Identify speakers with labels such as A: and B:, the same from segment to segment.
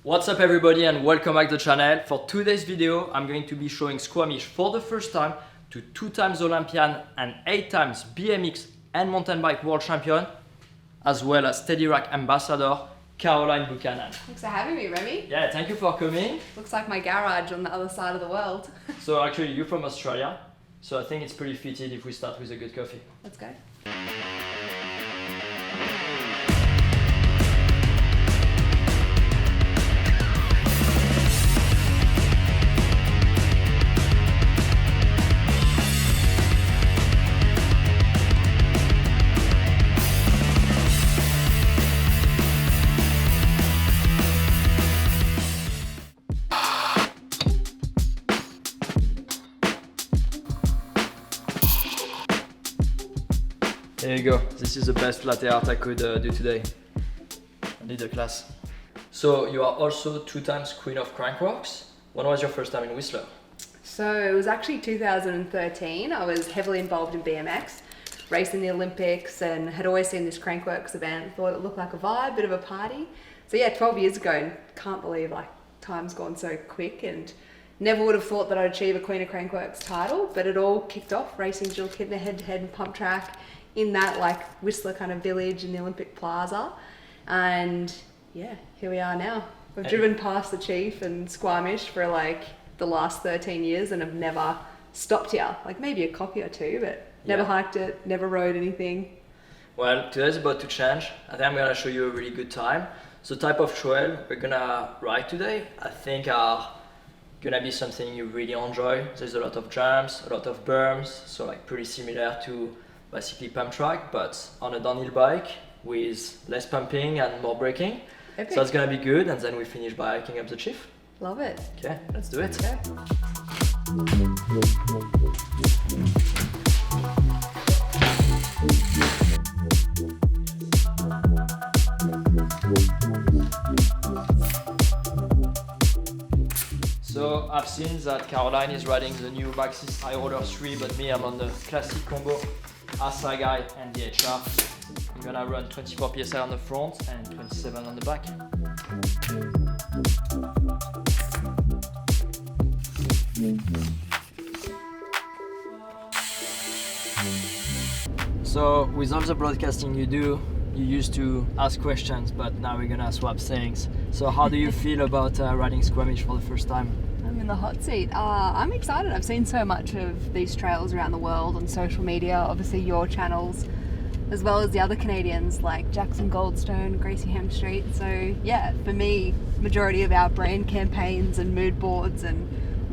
A: What's up everybody and welcome back to the channel. For today's video, I'm going to be showing Squamish for the first time to 2 times Olympian and 8 times BMX and mountain bike world champion, as well as Steadyrack ambassador, Caroline Buchanan.
B: Thanks for having me, Remy.
A: Yeah, thank you for coming.
B: Looks like my garage on the other side of the world.
A: So actually you're from Australia, so I think it's pretty fitted if we start with a good coffee.
B: Let's go.
A: There you go. This is the best latte art I could do today. I did a class. So you are also 2 times Queen of Crankworx. When was your first time in Whistler?
B: So it was actually 2013. I was heavily involved in BMX, racing the Olympics, and had always seen this Crankworx event. Thought it looked like a vibe, bit of a party. So yeah, 12 years ago, and can't believe like time's gone so quick, and never would have thought that I'd achieve a Queen of Crankworx title, but it all kicked off racing Jill Kidner head-to-head and pump track in that like Whistler kind of village in the Olympic Plaza. And yeah, here we are now. We've driven past the Chief and Squamish for like the last 13 years and have never stopped here. Like maybe a coffee or two, but never hiked it, never rode anything.
A: Well, today's about to change. I think I'm gonna show you a really good time. So type of trail we're gonna ride today, I think are gonna be something you really enjoy. There's a lot of jumps, a lot of berms, so like pretty similar to basically pump track, but on a downhill bike with less pumping and more braking.
B: Epic.
A: So it's gonna be good, and then we finish by hiking up the Chief.
B: Love it.
A: Okay, let's do it.
B: Okay.
A: So I've seen that Caroline is riding the new Maxxis High Roller 3, but me, I'm on the classic combo Asa guy and the HR. I'm gonna run 24 PSI on the front and 27 on the back. So with all the broadcasting you do, you used to ask questions, but now we're gonna swap things. So how do you feel about riding Squamish for the first time?
B: I'm in the hot seat. I'm excited. I've seen so much of these trails around the world on social media, obviously your channels, as well as the other Canadians like Jackson Goldstone, Gracie Hemstreet. So yeah, for me, majority of our brand campaigns and mood boards and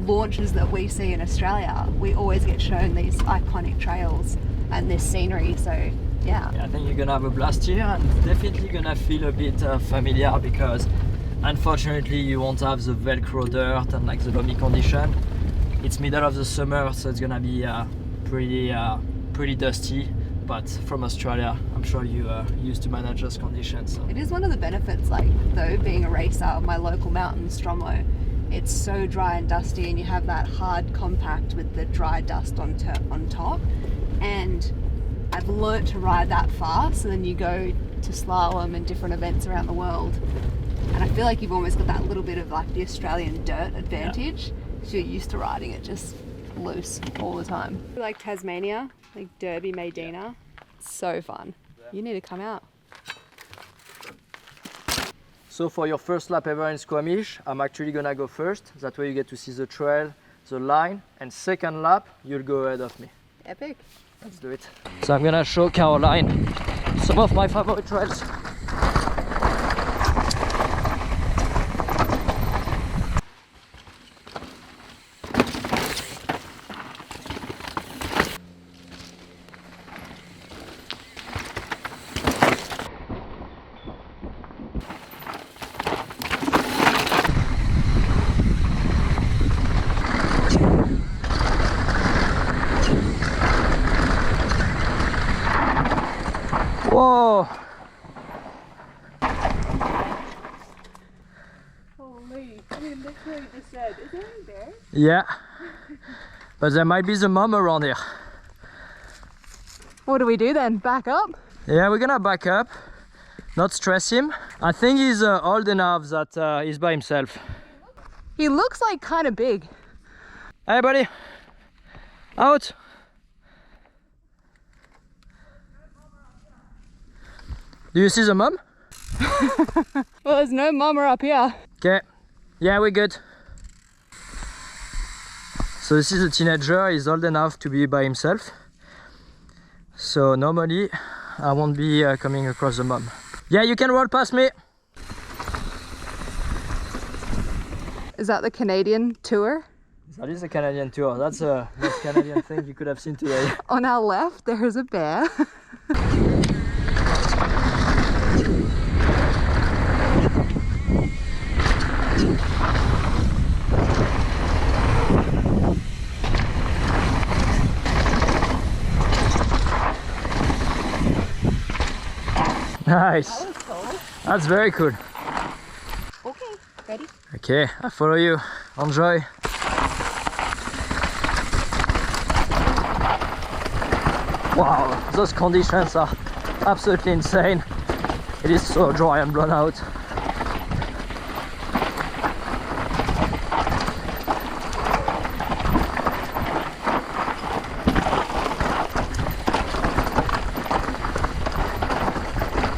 B: launches that we see in Australia, we always get shown these iconic trails and this scenery. So yeah,
A: I think you're gonna have a blast here, and definitely gonna feel a bit familiar because unfortunately you won't have the Velcro dirt and like the loamy condition. It's middle of the summer, so it's gonna be pretty dusty, but from Australia I'm sure you used to manage those conditions. So.
B: It is one of the benefits, like though being a racer of my local mountain Stromo, it's so dry and dusty, and you have that hard compact with the dry dust on top, and I've learnt to ride that fast, and then you go to slalom and different events around the world, and I feel like you've almost got that little bit of like the Australian dirt advantage, because you're used to riding it just loose all the time. Like Tasmania, like Derby, Medina, it's so fun. You need to come out.
A: So for your first lap ever in Squamish, I'm actually gonna go first. That way you get to see the trail, the line, and second lap, you'll go ahead of me.
B: Epic.
A: Let's do it. So I'm gonna show Caroline some of my favorite trails. Whoa!
B: Holy, I mean, literally just said, is there any bears?
A: Yeah, but there might be the mom around here.
B: What do we do then? Back up?
A: Yeah, we're gonna back up, not stress him, I think he's old enough that he's by himself.
B: He looks like kind of big.
A: Hey buddy, out. Do you see the mom?
B: Well, there's no mama up here.
A: Okay, yeah, we're good. So this is a teenager, he's old enough to be by himself. So normally I won't be coming across the mom. Yeah, you can roll past me.
B: Is that the Canadian tour?
A: That is a Canadian tour. That's a most Canadian thing you could have seen today.
B: On our left, there is a bear.
A: Nice.
B: That was cool.
A: That's very cool.
B: Okay, ready?
A: Okay, I follow you. Enjoy. Wow, those conditions are absolutely insane. It is so dry and blown out.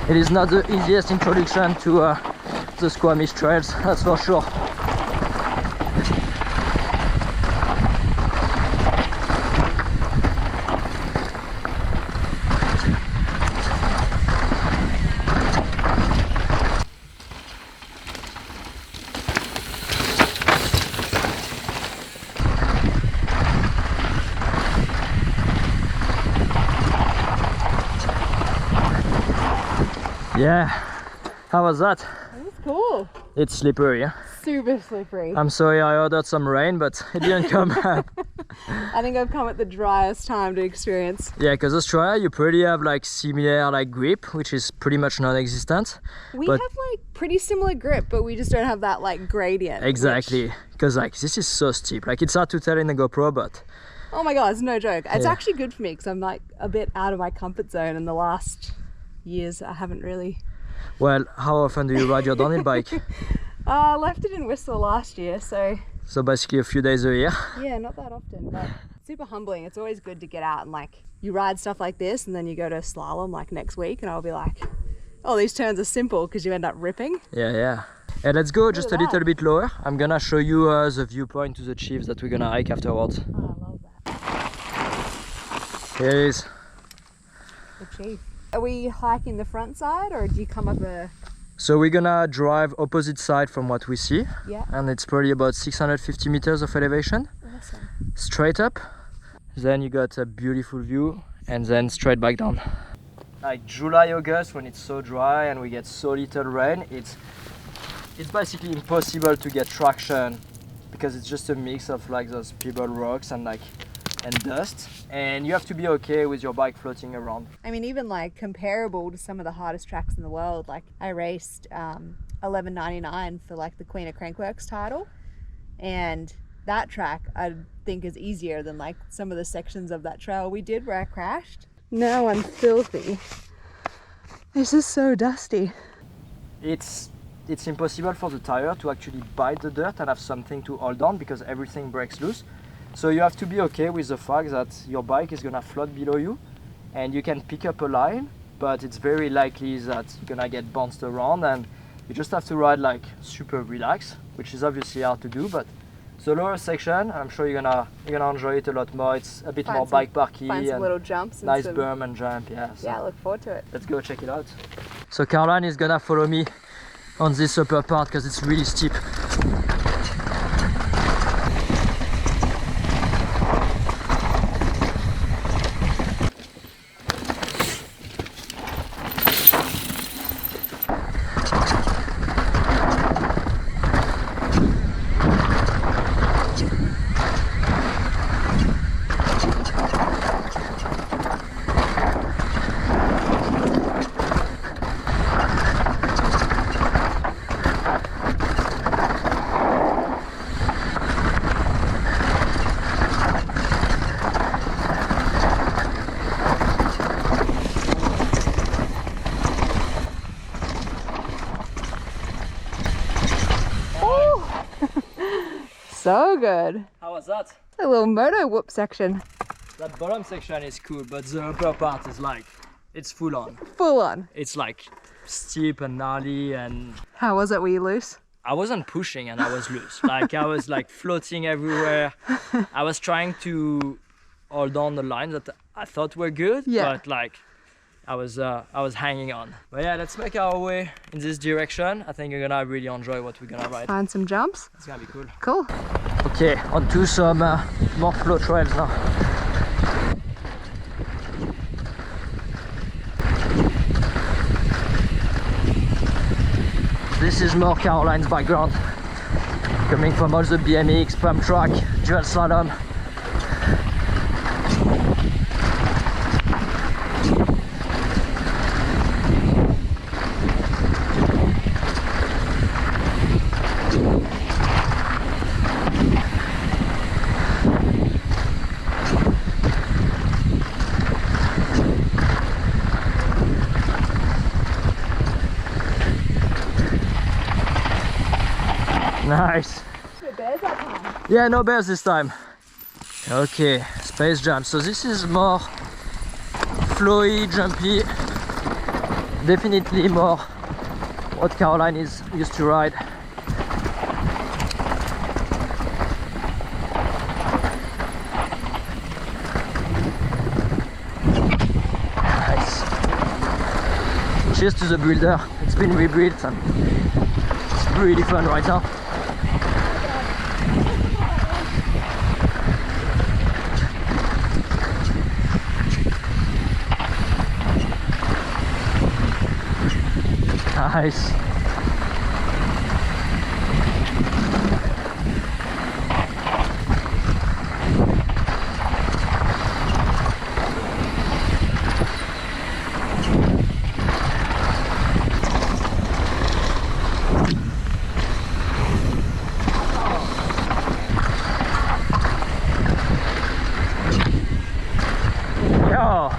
A: It is not the easiest introduction to the Squamish trails, that's for sure. Yeah, how was that?
B: That was cool.
A: It's slippery. Yeah?
B: Super slippery.
A: I'm sorry I ordered some rain, but it didn't come.
B: I think I've come at the driest time to experience.
A: Yeah, because Australia, you pretty have like similar like grip, which is pretty much non-existent.
B: We
A: but
B: have like pretty similar grip, but we just don't have that like gradient.
A: exactly, because like this is so steep. Like it's hard to tell in the GoPro, but
B: Oh my god, it's no joke. It's
A: Yeah.
B: actually good for me because I'm like a bit out of my comfort zone in the last years. I haven't really
A: well, how often do you ride your downhill bike?
B: left it in Whistler last year, so
A: So basically a few days a year.
B: yeah, not that often, but super humbling. It's always good to get out and like you ride stuff like this and then you go to slalom like next week and I'll be like, oh, these turns are simple because you end up ripping.
A: Yeah, yeah. And let's go just a
B: at
A: little
B: that.
A: bit lower. I'm gonna show you the viewpoint to the Chiefs that we're gonna hike afterwards.
B: Oh, I love that.
A: Here it is.
B: The chief. Are we hiking the front side or do you come up a...
A: So we're gonna drive opposite side from what we see.
B: Yeah.
A: And it's probably about 650 meters of elevation.
B: Awesome.
A: Straight up. Then you got a beautiful view and then straight back down. Like July, August, when it's so dry and we get so little rain, it's basically impossible to get traction because it's just a mix of like those pebble rocks and dust, and you have to be okay with your bike floating around.
B: I mean, even like comparable to some of the hardest tracks in the world, like I raced 11.99 for like the Queen of Crankworx title, and that track I think is easier than like some of the sections of that trail we did where I crashed. Now I'm filthy. This is so dusty.
A: It's impossible for the tire to actually bite the dirt and have something to hold on because everything breaks loose. So you have to be okay with the fact that your bike is gonna float below you and you can pick up a line, but it's very likely that you're gonna get bounced around and you just have to ride like super relaxed, which is obviously hard to do, but the lower section, I'm sure you're gonna enjoy it a lot more. It's a bit
B: Find
A: more
B: some-
A: bike parky
B: Find some
A: and
B: little jumps and
A: nice
B: some...
A: berm and jump, yeah. So
B: Yeah, I look forward to it.
A: let's go check it out. So Caroline is gonna follow me on this upper part because it's really steep.
B: so good.
A: How was that?
B: A little moto whoop section.
A: That bottom section is cool, but the upper part is like, it's full on.
B: Full on.
A: It's like steep and gnarly and...
B: How was it? Were you loose?
A: I wasn't pushing and I was loose. Like I was like floating everywhere. I was trying to hold on the lines that I thought were good, but like I was hanging on. But yeah, let's make our way in this direction. I think you're gonna really enjoy what we're gonna ride.
B: Find some jumps.
A: It's gonna be cool.
B: Cool.
A: Okay, on to some more flow trails now. This is more Caroline's background, coming from all the BMX, pump track, dual slalom. Nice.
B: No bears that time.
A: Yeah, no bears this time. Okay, space jump. So this is more flowy, jumpy. Definitely more what Caroline is used to ride. Nice. Cheers to the builder. It's been rebuilt and it's really fun right now. Nice. Yo.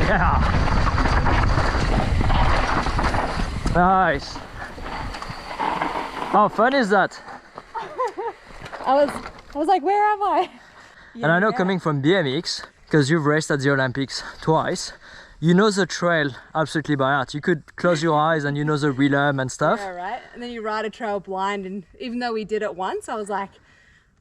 A: Yeah. Nice. How fun is that?
B: I was like, where am I?
A: And I know coming from BMX, because you've raced at the Olympics twice, you know the trail absolutely by heart. You could close your eyes and you know the rhythm and stuff.
B: Yeah, right. And then you ride a trail blind, and even though we did it once, I was like,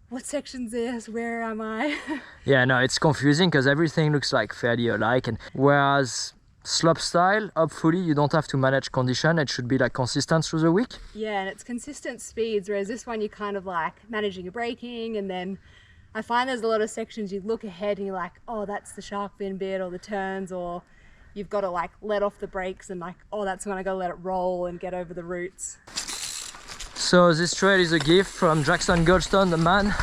B: what section's this? Where am I?
A: Yeah, no, it's confusing because everything looks like fairly alike. And whereas slopestyle, hopefully you don't have to manage condition. It should be like consistent through the week.
B: Yeah, and it's consistent speeds, whereas this one you're kind of like managing your braking, and then I find there's a lot of sections you look ahead and you're like, oh, that's the shark fin bit or the turns, or you've got to like let off the brakes and like, oh, that's when I gotta let it roll and get over the roots.
A: So this trail is a gift from Jackson Goldstone, the man,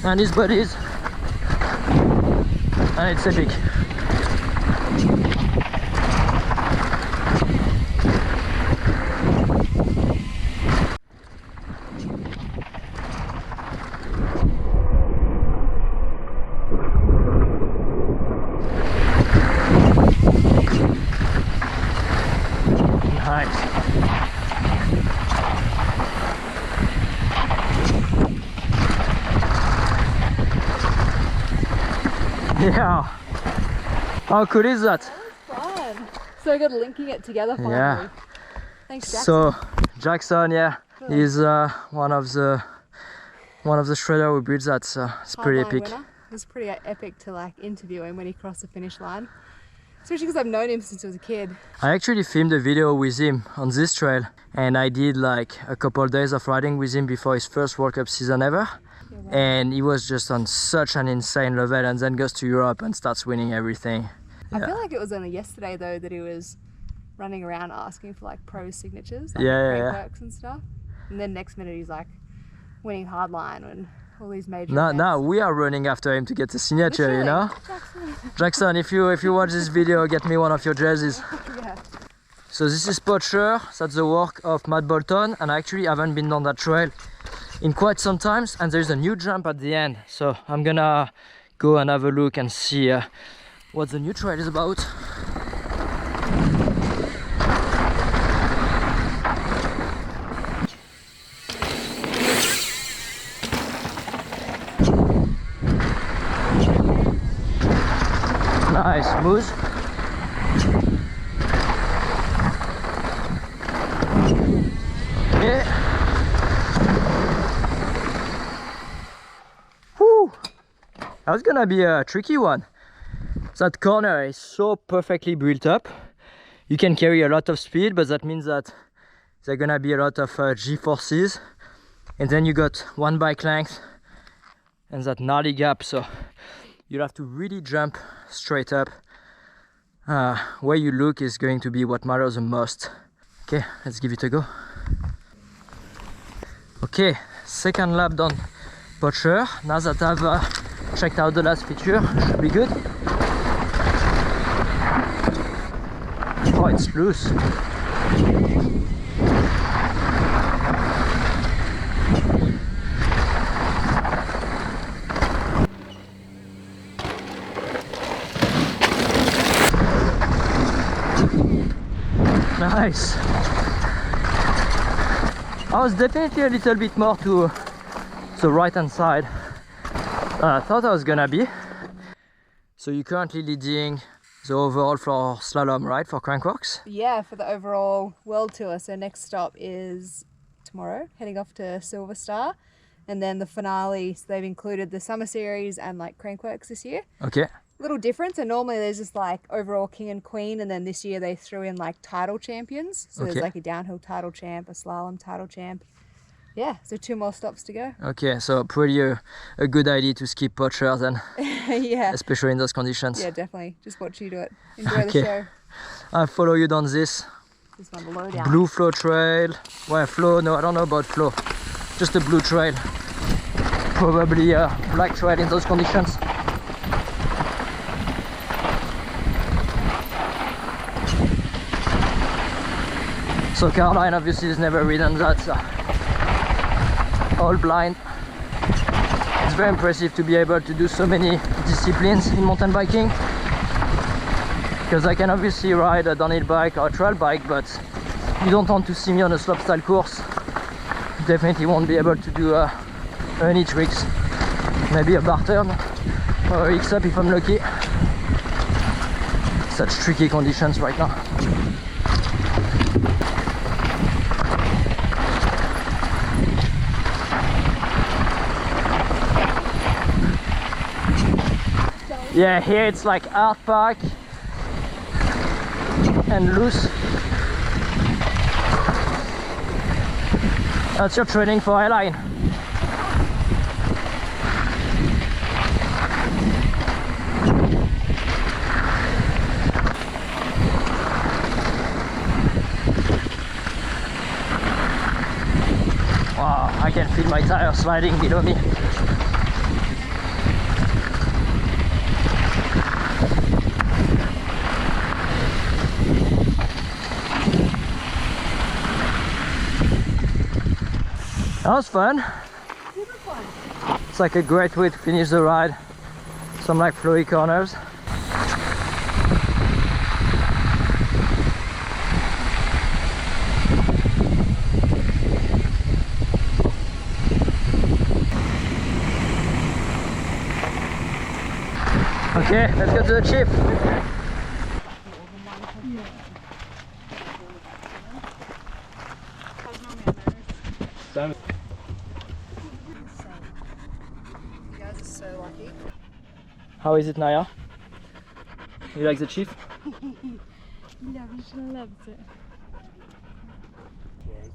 A: and his buddies, and it's epic. Nice. Yeah. How cool is that?
B: That was fun. So good linking it together finally.
A: Yeah.
B: Thanks, Jackson.
A: So Jackson, yeah, he's one of the shredder who builds that. So it's pretty
B: Hardline
A: epic.
B: winner. It was pretty epic to like interview him when he crossed the finish line. Especially because I've known him since I was a kid.
A: I actually filmed a video with him on this trail, and I did like a couple of days of riding with him before his first World Cup season ever.
B: Yeah, wow.
A: And he was just on such an insane level, and then goes to Europe and starts winning everything.
B: I feel like it was only yesterday though that he was running around asking for like pro signatures, like
A: Yeah.
B: Crankworx and stuff. And then next minute he's like winning hardline and all these major
A: Now we are running after him to get a signature, you know.
B: Jackson.
A: Jackson, if you watch this video, get me one of your jerseys.
B: Yeah.
A: So this is Poacher, that's the work of Matt Bolton, and I actually haven't been on that trail in quite some times, and there's a new jump at the end, so I'm gonna go and have a look and see what the new trail is about. Nice, smooth. Okay. Whew. That was gonna be a tricky one. That corner is so perfectly built up. You can carry a lot of speed, but that means that there's gonna be a lot of G-forces. And then you got one bike length and that gnarly gap, so you'll have to really jump straight up. Where you look is going to be what matters the most. Okay, let's give it a go. Okay, second lap done Poacher. Now that I've checked out the last feature, should be good. Oh, it's loose. Nice. I was definitely a little bit more to the right hand side than I thought I was gonna be. So you're currently leading the overall for slalom, right, for Crankworx?
B: Yeah, for the overall world tour. So next stop is tomorrow, heading off to Silver Star, and then the finale. So they've included the summer series and like Crankworx this year.
A: Okay.
B: Little difference, and normally there's just like overall king and queen, and then this year they threw in like title champions. So there's like a downhill title champ, a slalom title champ. Yeah, so 2 more stops to go.
A: Okay, so pretty a good idea to skip Poacher then.
B: Yeah.
A: Especially in those conditions.
B: Yeah, definitely. Just watch you do it. Enjoy the show.
A: I follow you down this.
B: This one below down.
A: Blue flow trail. Well, flow, no, I don't know about flow. Just a blue trail. Probably a black trail in those conditions. So Caroline obviously has never ridden that, so all blind. It's very impressive to be able to do so many disciplines in mountain biking, because I can obviously ride a downhill bike or a trail bike, but you don't want to see me on a slopestyle course. You definitely won't be able to do any tricks. Maybe a bar turn or a X-up if I'm lucky. Such tricky conditions right now. Yeah, here it's like hard pack and loose. That's your training for airline. Wow, I can feel my tire sliding below me. That was fun.
B: Super fun.
A: It's like a great way to finish the ride. Some like flowy corners. Okay, let's go to the chief.
B: You guys are so lucky.
A: How is it, Naya? You like the chief?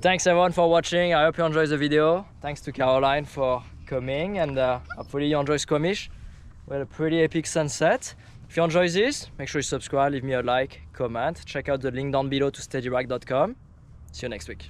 A: Thanks everyone for watching. I hope you enjoyed the video. Thanks to Caroline for coming, and hopefully you enjoy Squamish. We had a pretty epic sunset. If you enjoy this, make sure you subscribe, leave me a like, comment. Check out the link down below to steadyrack.com. See you next week.